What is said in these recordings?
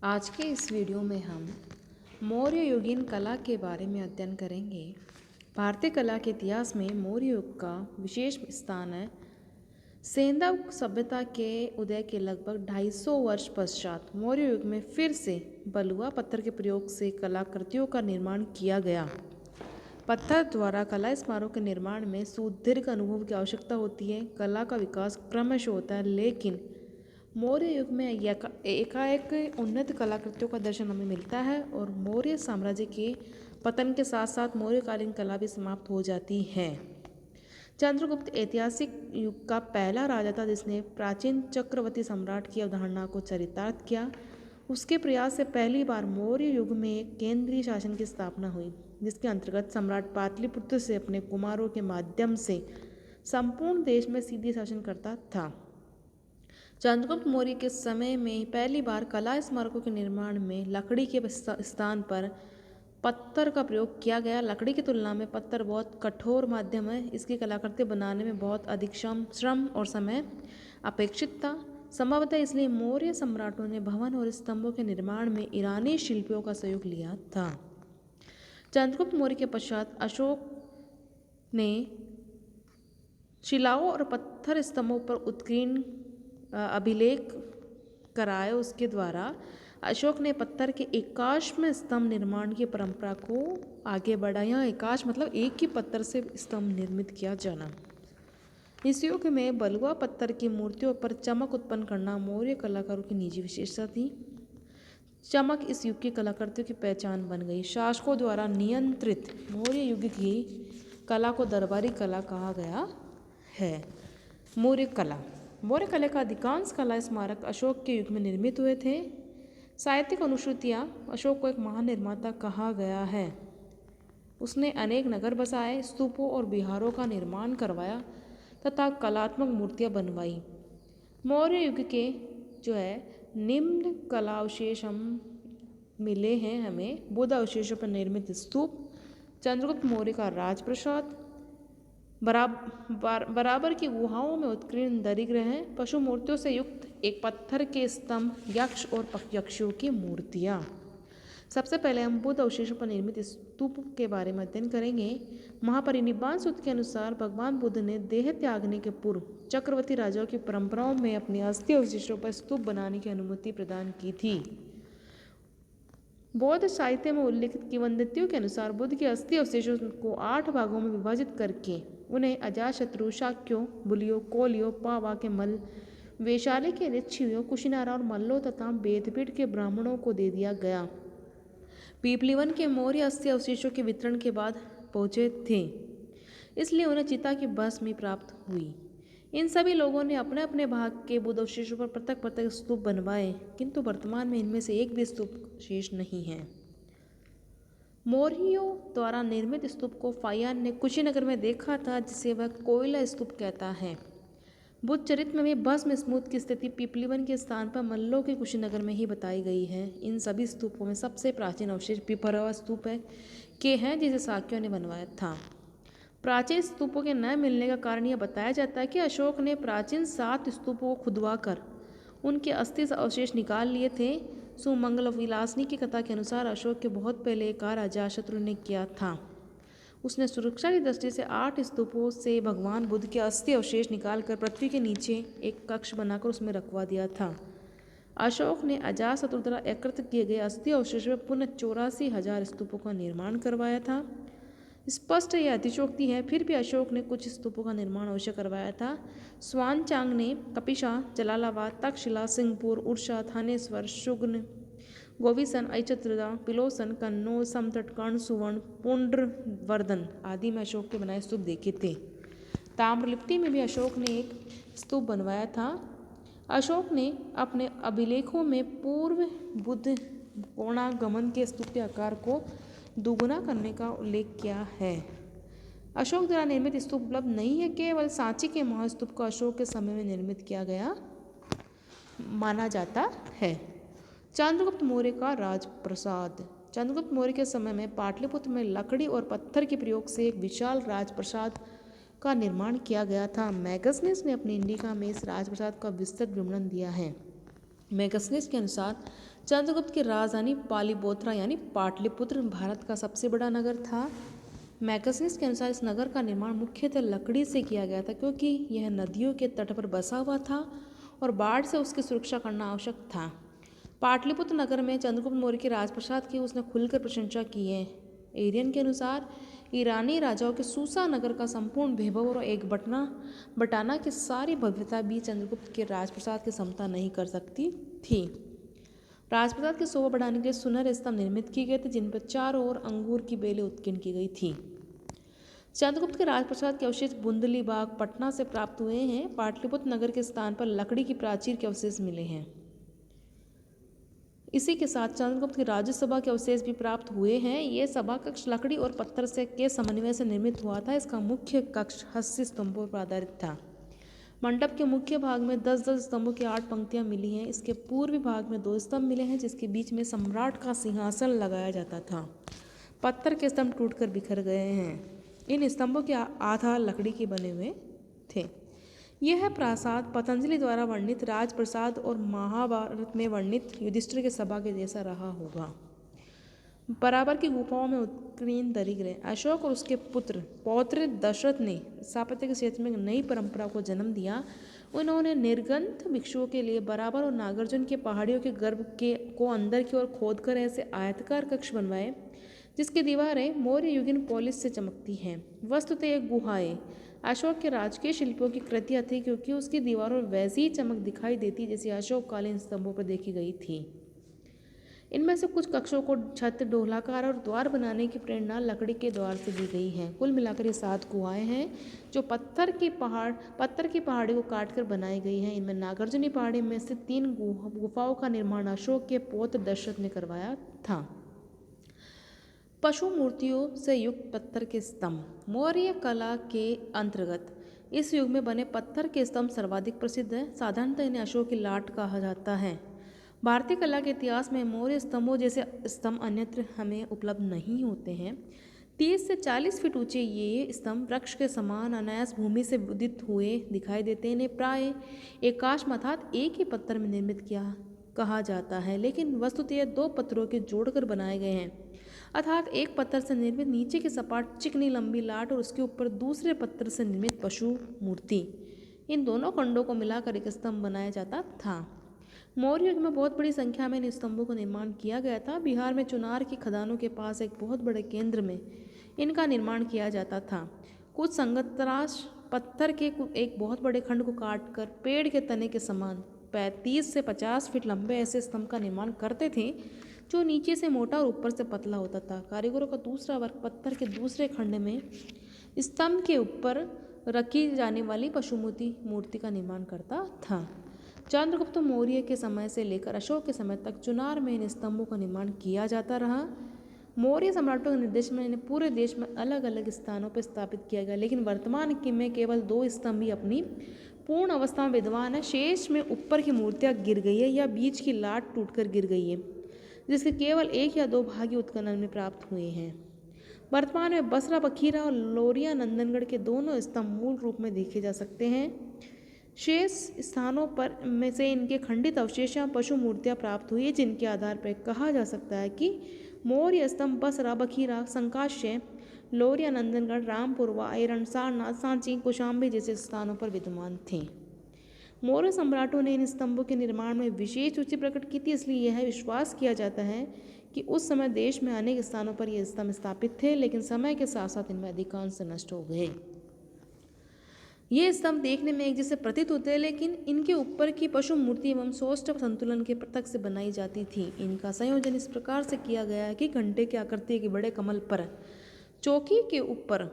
आज के इस वीडियो में हम मौर्य युगीन कला के बारे में अध्ययन करेंगे। भारतीय कला के इतिहास में मौर्य युग का विशेष स्थान है। सेंधव सभ्यता के उदय के लगभग 250 वर्ष पश्चात मौर्य युग में फिर से बलुआ पत्थर के प्रयोग से कलाकृतियों का निर्माण किया गया। पत्थर द्वारा कला स्मारकों के निर्माण में सुदीर्घ अनुभव की आवश्यकता होती है। कला का विकास क्रमशः होता है, लेकिन मौर्य युग में एकाएक उन्नत कलाकृतियों का दर्शन हमें मिलता है और मौर्य साम्राज्य के पतन के साथ साथ मौर्यकालीन कला भी समाप्त हो जाती है। चंद्रगुप्त ऐतिहासिक युग का पहला राजा था जिसने प्राचीन चक्रवर्ती सम्राट की अवधारणा को चरितार्थ किया। उसके प्रयास से पहली बार मौर्य युग में एक केंद्रीय शासन की स्थापना हुई, जिसके अंतर्गत सम्राट पाटलिपुत्र से अपने कुमारों के माध्यम से संपूर्ण देश में सीधे शासन करता था। चंद्रगुप्त मौर्य के समय में पहली बार कला स्मारकों के निर्माण में लकड़ी के स्थान पर पत्थर का प्रयोग किया गया। लकड़ी की तुलना में पत्थर बहुत कठोर माध्यम है। इसकी कलाकृति बनाने में बहुत अधिक श्रम और समय अपेक्षित था। संभवतः इसलिए मौर्य सम्राटों ने भवन और स्तंभों के निर्माण में ईरानी शिल्पियों का सहयोग लिया था। चंद्रगुप्त मौर्य के पश्चात अशोक ने शिलाओं और पत्थर स्तंभों पर उत्कीर्ण अभिलेख कराए। उसके द्वारा अशोक ने पत्थर के एकाश्म स्तंभ निर्माण की परंपरा को आगे बढ़ाया। एकाश मतलब एक ही पत्थर से स्तंभ निर्मित किया जाना। इस युग में बलुआ पत्थर की मूर्तियों पर चमक उत्पन्न करना मौर्य कलाकारों की निजी विशेषता थी। चमक इस युग की कलाकृतियों की पहचान बन गई। शासकों द्वारा नियंत्रित मौर्य युग की कला को दरबारी कला कहा गया है। मौर्य कला का अधिकांश कला स्मारक अशोक के युग में निर्मित हुए थे। साहित्यिक अनुश्रुतियाँ अशोक को एक महान निर्माता कहा गया है। उसने अनेक नगर बसाए, स्तूपों और विहारों का निर्माण करवाया तथा कलात्मक मूर्तियाँ बनवाई। मौर्य युग के निम्न कला अवशेष हम मिले हैं हमें। बुद्ध अवशेषों पर निर्मित स्तूप, चंद्रगुप्त मौर्य का राजप्रसाद, बराबर की गुहाओं में उत्कीर्ण दरिग्रह हैं, पशु मूर्तियों से युक्त एक पत्थर के स्तंभ, यक्ष और यक्षियों की मूर्तियाँ। सबसे पहले हम बुद्ध अवशेषों पर निर्मित स्तूप के बारे में अध्ययन करेंगे। महापरिनिब्बाण सूत्र के अनुसार भगवान बुद्ध ने देह त्यागने के पूर्व चक्रवर्ती राजाओं की परंपराओं में अपनी अस्थि अवशेषों पर स्तूप बनाने की अनुमति प्रदान की थी। बौद्ध साहित्य में उल्लिखित किंवदंतियों के अनुसार बुद्ध के अस्थि अवशेषों को 8 भागों में विभाजित करके उन्हें अजातशत्रु, शाक्यों, बुलियों, कोलियों, पावा के मल, वैशाली के लिच्छवियों, कुशिनारा और मल्लों तथा वेदपीठ के ब्राह्मणों को दे दिया गया। पीपलीवन के मौर्य अस्थि अवशेषों के वितरण के बाद पहुंचे थे, इसलिए उन्हें चिता की भस्म प्राप्त हुई। इन सभी लोगों ने अपने अपने भाग के बुद्ध अवशेषों पर पृथक पृथक स्तूप बनवाए, किंतु वर्तमान में इनमें से एक भी स्तूप शेष नहीं है। मौर्यों द्वारा निर्मित स्तूप को फाहियान ने कुशीनगर में देखा था, जिसे वह कोयला स्तूप कहता है। बुद्ध चरित्र में भी भस्म स्मृत की स्थिति पीपलीवन के स्थान पर मल्लों के कुशीनगर में ही बताई गई है। इन सभी स्तूपों में सबसे प्राचीन अवशेष पिपरवा स्तूप है जिसे शाक्यों ने बनवाया था। प्राचीन स्तूपों के न मिलने का कारण यह बताया जाता है कि अशोक ने प्राचीन 7 स्तूपों को खुदवाकर उनके अस्थि अवशेष निकाल लिए थे। सुमंगल विलासनी की कथा के अनुसार अशोक के बहुत पहले एक कार्य अजातशत्रु ने किया था। उसने सुरक्षा की दृष्टि से 8 स्तूपों से भगवान बुद्ध के अस्थि अवशेष निकालकर पृथ्वी के नीचे एक कक्ष बनाकर उसमें रखवा दिया था। अशोक ने अजातशत्रु द्वारा एकत्र किए गए अस्थि अवशेषों में पुनः 84,000 स्तूपों का निर्माण करवाया था। स्पष्ट यह अतिशयोक्ति है, फिर भी अशोक ने कुछ स्तूपों का निर्माण अवश्य करवाया था। स्वानचांग ने कपिशा, जलालाबाद, तक्षशिला, सिंहपुर, उड़ीसा, थानेश्वर, शुग्न, गोविसन, ऐचत्रदा, पिलोसन, कन्नौज, समतट, कर्ण, सुवर्ण, पुंड्रवर्धन आदि में अशोक के बनाए स्तूप देखे थे। ताम्रलिप्ति में भी अशोक ने एक स्तूप बनवाया था। अशोक ने अपने अभिलेखों में पूर्व बुद्ध कोणागमन के स्तूप के आकार को दुगुना करने का उल्लेख किया है। अशोक द्वारा निर्मित स्तूप उपलब्ध नहीं है, केवल सांची के महास्तूप को अशोक के समय में निर्मित किया गया माना जाता है। चंद्रगुप्त मौर्य का राजप्रसाद। चंद्रगुप्त मौर्य के समय में पाटलिपुत्र में लकड़ी और पत्थर के प्रयोग से एक विशाल राजप्रसाद का निर्माण किया गया था। मैगसनिस ने अपनी इंडिका में इस राजप्रसाद का विस्तृत विवरण दिया है। मैगसनिस के अनुसार चंद्रगुप्त की राजधानी पालीबोथरा यानी पाटलिपुत्र भारत का सबसे बड़ा नगर था। मैगजीन्स के अनुसार इस नगर का निर्माण मुख्यतः लकड़ी से किया गया था क्योंकि यह नदियों के तट पर बसा हुआ था और बाढ़ से उसकी सुरक्षा करना आवश्यक था। पाटलिपुत्र नगर में चंद्रगुप्त मौर्य के राजप्रसाद की उसने खुलकर प्रशंसा की है। एरियन के अनुसार ईरानी राजाओं के सूसा नगर का संपूर्ण वैभव और एक बटाना की सारी भव्यता भी चंद्रगुप्त के राजप्रसाद की क्षमता नहीं कर सकती थी। राजप्रसाद की शोभा बढ़ाने के लिए सुनहरे स्तंभ निर्मित किए गए थे जिन पर चारों ओर अंगूर की बेलें उत्कीर्ण की गई थी। चंद्रगुप्त के राजप्रसाद के अवशेष बुंदली बाग पटना से प्राप्त हुए हैं। पाटलिपुत्र नगर के स्थान पर लकड़ी की प्राचीर के अवशेष मिले हैं। इसी के साथ चंद्रगुप्त की राज्यसभा के अवशेष भी प्राप्त हुए हैं। ये सभा कक्ष लकड़ी और पत्थर से के समन्वय से निर्मित हुआ था। इसका मुख्य कक्ष 80 स्तंभों पर आधारित था। मंडप के मुख्य भाग में 10-10 स्तंभों की 8 पंक्तियां मिली हैं। इसके पूर्वी भाग में 2 स्तंभ मिले हैं जिसके बीच में सम्राट का सिंहासन लगाया जाता था। पत्थर के स्तंभ टूटकर बिखर गए हैं। इन स्तंभों के आधार लकड़ी के बने हुए थे। यह प्रासाद पतंजलि द्वारा वर्णित राजप्रसाद और महाभारत में वर्णित युधिष्ठिर के सभा के जैसा रहा होगा। बराबर की गुफाओं में उत्कीर्ण दरीगृह। अशोक और उसके पौत्र दशरथ ने स्थापत्य के क्षेत्र में नई परंपरा को जन्म दिया। उन्होंने निर्गंथ भिक्षुओं के लिए बराबर और नागार्जुन के पहाड़ियों के गर्भ को अंदर की ओर खोदकर ऐसे आयताकार कक्ष बनवाए जिसकी दीवारें मौर्य युगीन पॉलिश से चमकती हैं। वस्तुतः ये गुहाएं अशोक के राजकीय शिल्पियों की कृतियाँ थी क्योंकि उसकी दीवारों में वैसी ही चमक दिखाई देती जैसी अशोककालीन स्तंभों पर देखी गई थी। इनमें से कुछ कक्षों को छत डोलाकार और द्वार बनाने की प्रेरणा लकड़ी के द्वार से दी गई है। कुल मिलाकर ये 7 गुहाएं हैं जो पत्थर की पहाड़ी को काटकर बनाई गई हैं। इनमें नागार्जुनी पहाड़ी में से 3 गुफाओं का निर्माण अशोक के पौत्र दशरथ ने करवाया था। पशु मूर्तियों से युक्त पत्थर के स्तंभ। मौर्य कला के अंतर्गत इस युग में बने पत्थर के स्तंभ सर्वाधिक प्रसिद्ध हैं। साधारणतः इन्हें अशोक की लाट कहा जाता है। भारतीय कला के इतिहास में मौर्य स्तंभों जैसे स्तंभ अन्यत्र हमें उपलब्ध नहीं होते हैं। 30 से 40 फीट ऊंचे ये स्तंभ वृक्ष के समान अनायास भूमि से उदित हुए दिखाई देते हैं। इन्हें प्राय एकाश्म अर्थात एक ही पत्थर में निर्मित कहा जाता है, लेकिन वस्तुतः 2 पत्थरों के जोड़कर बनाए गए हैं, अर्थात एक पत्थर से निर्मित नीचे की सपाट चिकनी लंबी लाट और उसके ऊपर दूसरे पत्थर से निर्मित पशु मूर्ति। इन दोनों खंडों को मिलाकर एक स्तंभ बनाया जाता था। मौर्य युग में बहुत बड़ी संख्या में इन स्तंभों का निर्माण किया गया था। बिहार में चुनार की खदानों के पास एक बहुत बड़े केंद्र में इनका निर्माण किया जाता था। कुछ संगतराश पत्थर के एक बहुत बड़े खंड को काटकर पेड़ के तने के समान 35 से 50 फीट लंबे ऐसे स्तंभ का निर्माण करते थे जो नीचे से मोटा और ऊपर से पतला होता था। कारीगरों का दूसरा वर्ग पत्थर के दूसरे खंड में स्तंभ के ऊपर रखी जाने वाली पशु मूर्ति का निर्माण करता था। चंद्रगुप्त मौर्य के समय से लेकर अशोक के समय तक चुनार में इन स्तंभों का निर्माण किया जाता रहा। मौर्य सम्राटों के निर्देश में इन्हें पूरे देश में अलग अलग स्थानों पर स्थापित किया गया, लेकिन वर्तमान में केवल 2 स्तंभ ही अपनी पूर्ण अवस्था में विद्यमान है। शेष में ऊपर की मूर्तियाँ गिर गई है या बीच की लाट टूटकर गिर गई है, जिसके केवल 1 या 2 भाग ही उत्खनन में प्राप्त हुए हैं। वर्तमान में बसरा बखीरा और लोरिया नंदनगढ़ के दोनों स्तंभ मूल रूप में देखे जा सकते हैं। शेष स्थानों पर में से इनके खंडित अवशेष या पशु मूर्तियाँ प्राप्त हुई, जिनके आधार पर कहा जा सकता है कि मौर्य स्तंभ बसरा बखीरा संकाश्य लोरिया नंदनगढ़ रामपुर व ऐरण सारनाथ सांची कौशाम्बी जैसे स्थानों पर विद्यमान थे। मौर्य सम्राटों ने इन स्तंभों के निर्माण में विशेष रुचि प्रकट की थी, इसलिए यह विश्वास किया जाता है कि उस समय देश में अनेक स्थानों पर ये स्तंभ स्थापित थे, लेकिन समय के साथ साथ इनमें अधिकांश नष्ट हो गए। ये स्तंभ देखने में एक जैसे प्रतीत होते हैं, लेकिन इनके ऊपर की पशु मूर्ति एवं सौष्ठव संतुलन के प्रत्यक्ष से बनाई जाती थी। इनका संयोजन इस प्रकार से किया गया है कि घंटे की आकृति के बड़े कमल पर चौकी के ऊपर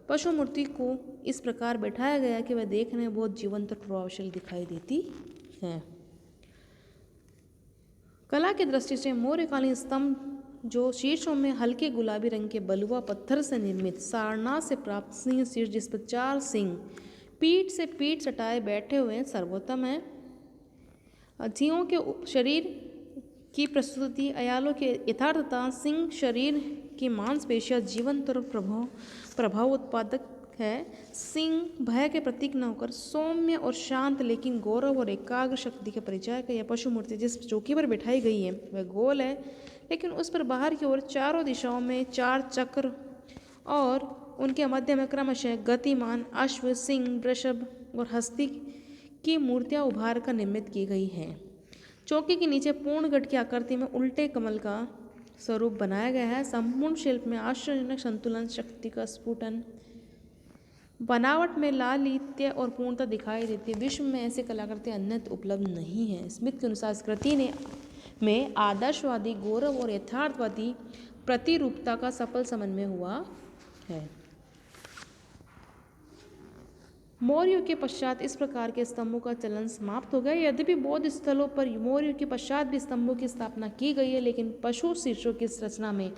पशु मूर्ति को इस प्रकार बैठाया गया कि वह देखने में बहुत जीवंत और प्रभावशाली दिखाई देती है। कला की दृष्टि से मौर्यकालीन स्तंभ जो शीर्षों में हल्के गुलाबी रंग के बलुआ पत्थर से निर्मित सारनाथ से प्राप्त सिंह शीर्ष जिस पर 4 सिंह पीठ से पीठ सटाए बैठे हुए सर्वोत्तम है। हाथियों के शरीर की प्रस्तुति, अयालों के यथार्थता, सिंह शरीर की मांसपेशियां जीवंत और प्रभाव उत्पादक है। सिंह भय के प्रतीक न होकर सौम्य और शांत लेकिन गौरव और एकाग्र शक्ति के परिचय का यह पशु मूर्ति जिस चौकी पर बिठाई गई है वह गोल है, लेकिन उस पर बाहर की ओर चारों दिशाओं में 4 चक्र और उनके मध्य में क्रमशः गतिमान अश्व, सिंह, वृषभ और हस्ती की मूर्तियां उभार कर निर्मित की गई हैं। चौकी के नीचे पूर्ण गढ़ की आकृति में उल्टे कमल का स्वरूप बनाया गया है। संपूर्ण शिल्प में आश्चर्यजनक संतुलन, शक्ति का स्फुटन, बनावट में लालित्य और पूर्णता दिखाई देती है। विश्व में ऐसी कलाकृति अन्यत्र उपलब्ध नहीं है। स्मिथ के अनुसार इस कृति में आदर्शवादी गौरव और यथार्थवादी प्रतिरूपता का सफल समन्वय हुआ है। मौर्य युग के पश्चात इस प्रकार के स्तंभों का चलन समाप्त हो गया। यद्यपि बौद्ध स्थलों पर मौर्य युग के पश्चात भी स्तंभों की स्थापना की गई है, लेकिन पशु शीर्षों की इस रचना में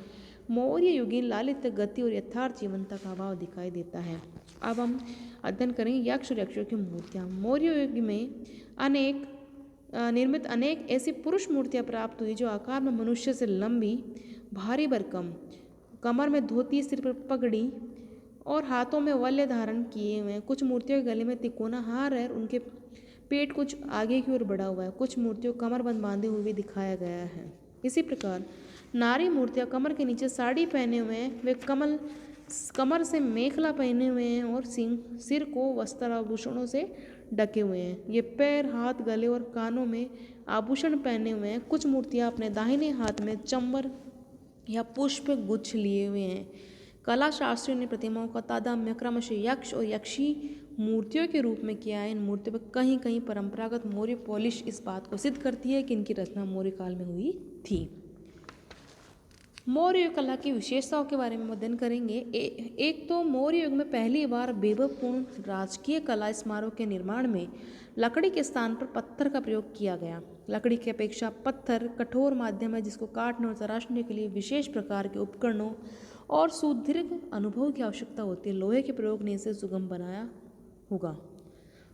मौर्य युगीन लालित्य, गति और यथार्थ जीवनता का अभाव दिखाई देता है। अब हम अध्ययन करेंगे यक्ष और यक्षियों की मूर्तियाँ। मौर्य युग में निर्मित अनेक ऐसी पुरुष मूर्तियाँ प्राप्त हुई जो आकार में मनुष्य से लंबी, भारी भरकम, कमर में धोती, सिर पर पगड़ी और हाथों में वल्य धारण किए हुए हैं। कुछ मूर्तियों के गले में तिकोना हार है और उनके पेट कुछ आगे की ओर बढ़ा हुआ है। कुछ मूर्तियों कमरबंद बांधे हुए भी दिखाया गया है। इसी प्रकार नारी मूर्तियाँ कमर के नीचे साड़ी पहने हुए हैं, वे कमर से मेखला पहने हुए हैं और सिर को वस्त्र आभूषणों से ढके हुए हैं। ये पैर, हाथ, गले और कानों में आभूषण पहने हुए हैं। कुछ मूर्तियाँ अपने दाहिने हाथ में चंबर या पुष्प गुच्छ लिए हुए हैं। कला शास्त्रियों ने प्रतिमाओं का तादात्म्य क्रमशः यक्ष और यक्षी मूर्तियों के रूप में किया है। इन मूर्तियों पर कहीं कहीं परंपरागत मौर्य पॉलिश इस बात को सिद्ध करती है कि इनकी रचना मौर्य काल में हुई थी। मौर्य कला की विशेषताओं के बारे में अध्ययन करेंगे। एक तो मौर्य युग में पहली बार वैभवपूर्ण राजकीय कला स्मारकों के निर्माण में लकड़ी के स्थान पर पत्थर का प्रयोग किया गया। लकड़ी की अपेक्षा पत्थर कठोर माध्यम है जिसको काटने और तराशने के लिए विशेष प्रकार के उपकरणों और सुदीर्घ अनुभव की आवश्यकता होती है। लोहे के प्रयोग ने इसे सुगम बनाया होगा।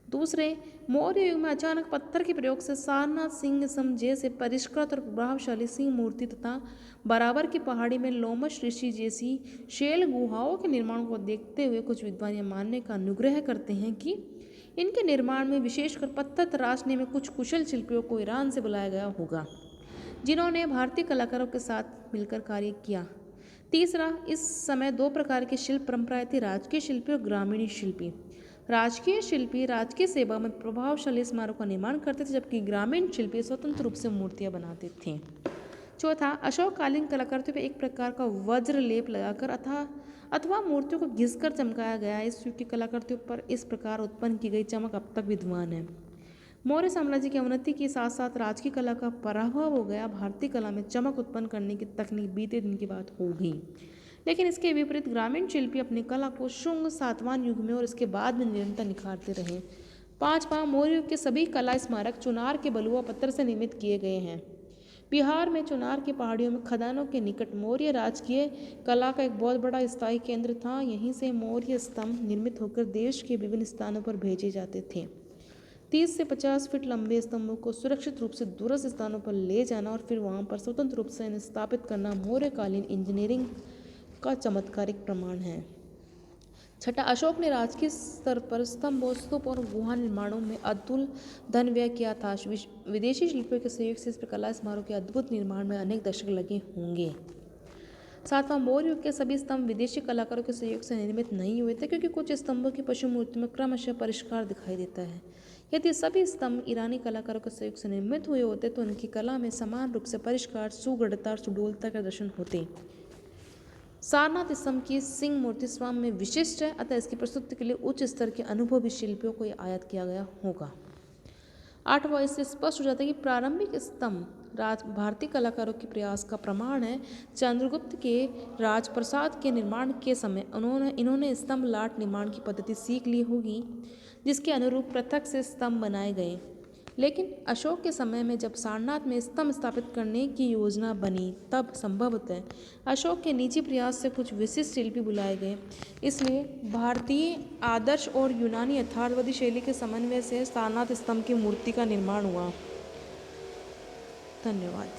दूसरे, मौर्य युग में अचानक पत्थर के प्रयोग से सारनाथ सिंह सम जैसे परिष्कृत और प्रभावशाली सिंह मूर्ति तथा बराबर की पहाड़ी में लोमश ऋषि जैसी शैल गुहाओं के निर्माण को देखते हुए कुछ विद्वान यह मानने का अनुग्रह करते हैं कि इनके निर्माण में विशेषकर पत्थर तराशने में कुछ कुशल शिल्पियों को ईरान से बुलाया गया होगा, जिन्होंने भारतीय कलाकारों के साथ मिलकर कार्य किया। तीसरा, इस समय 2 प्रकार की शिल्प परंपराएं थी, राजकीय शिल्पी और ग्रामीण शिल्पी। राजकीय शिल्पी राजकीय सेवा में प्रभावशाली स्मारकों का निर्माण करते थे, जबकि ग्रामीण शिल्पी स्वतंत्र रूप से मूर्तियां बनाते थे। चौथा, अशोककालीन कलाकृतियों पर एक प्रकार का वज्र लेप लगाकर अथवा मूर्तियों को घिसकर चमकाया गया। इस युग की कलाकृतियों पर इस प्रकार उत्पन्न की गई चमक अब तक विद्यमान है। मौर्य साम्राज्य की अवनति के साथ साथ राजकीय कला का पराभव हो गया। भारतीय कला में चमक उत्पन्न करने की तकनीक बीते दिन की बात हो गई, लेकिन इसके विपरीत ग्रामीण शिल्पी अपनी कला को शुंग सातवां युग में और इसके बाद में निरंतर निखारते रहे। 5वां, मौर्य युग के सभी कला स्मारक चुनार के बलुआ पत्थर से निर्मित किए गए हैं। बिहार में चुनार की पहाड़ियों में खदानों के निकट मौर्य राजकीय कला का एक बहुत बड़ा स्थायी केंद्र था। यहीं से मौर्य स्तंभ निर्मित होकर देश के विभिन्न स्थानों पर भेजे जाते थे। 30 से 50 फीट लंबे स्तंभों को सुरक्षित रूप से दूरस्थ स्थानों पर ले जाना और फिर वहां पर स्वतंत्र रूप से इन्हें स्थापित करना मौर्यकालीन इंजीनियरिंग का चमत्कारिक प्रमाण है। छठा, अशोक ने राजकीय स्तर पर स्तंभ, स्तूप और गुहा निर्माणों में अतुल धन व्यय किया था। विदेशी शिल्पियों के सहयोग से इस कला स्मारकों के अद्भुत निर्माण में अनेक दशक लगे होंगे। 7वां, मौर्य युग के सभी स्तंभ विदेशी कलाकारों के सहयोग से निर्मित नहीं हुए थे, क्योंकि कुछ स्तंभों की पशु मूर्ति में क्रमशः परिष्कार दिखाई देता है। यदि सभी स्तंभ ईरानी कलाकारों के सहयोग से निर्मित हुए होते तो उनकी कला में समान रूप से परिष्कार, सुगढ़ता और सुडौलता का दर्शन होते। सारनाथ स्तंभ की सिंह मूर्ति स्वयं में विशिष्ट है, अतः इसकी प्रस्तुति के लिए उच्च स्तर के अनुभवी शिल्पियों को आयात किया गया होगा। 8वां, इससे स्पष्ट हो जाता है कि प्रारंभिक स्तंभ भारतीय कलाकारों के प्रयास का प्रमाण है। चंद्रगुप्त के राजप्रसाद के निर्माण के समय इन्होंने स्तंभ लाट निर्माण की पद्धति सीख ली होगी, जिसके अनुरूप पृथक से स्तंभ बनाए गए। लेकिन अशोक के समय में जब सारनाथ में स्तंभ स्थापित करने की योजना बनी, तब संभवतः अशोक के निजी प्रयास से कुछ विशिष्ट शिल्पी बुलाए गए। इसलिए भारतीय आदर्श और यूनानी यथार्थवादी शैली के समन्वय से सारनाथ स्तंभ की मूर्ति का निर्माण हुआ। धन्यवाद।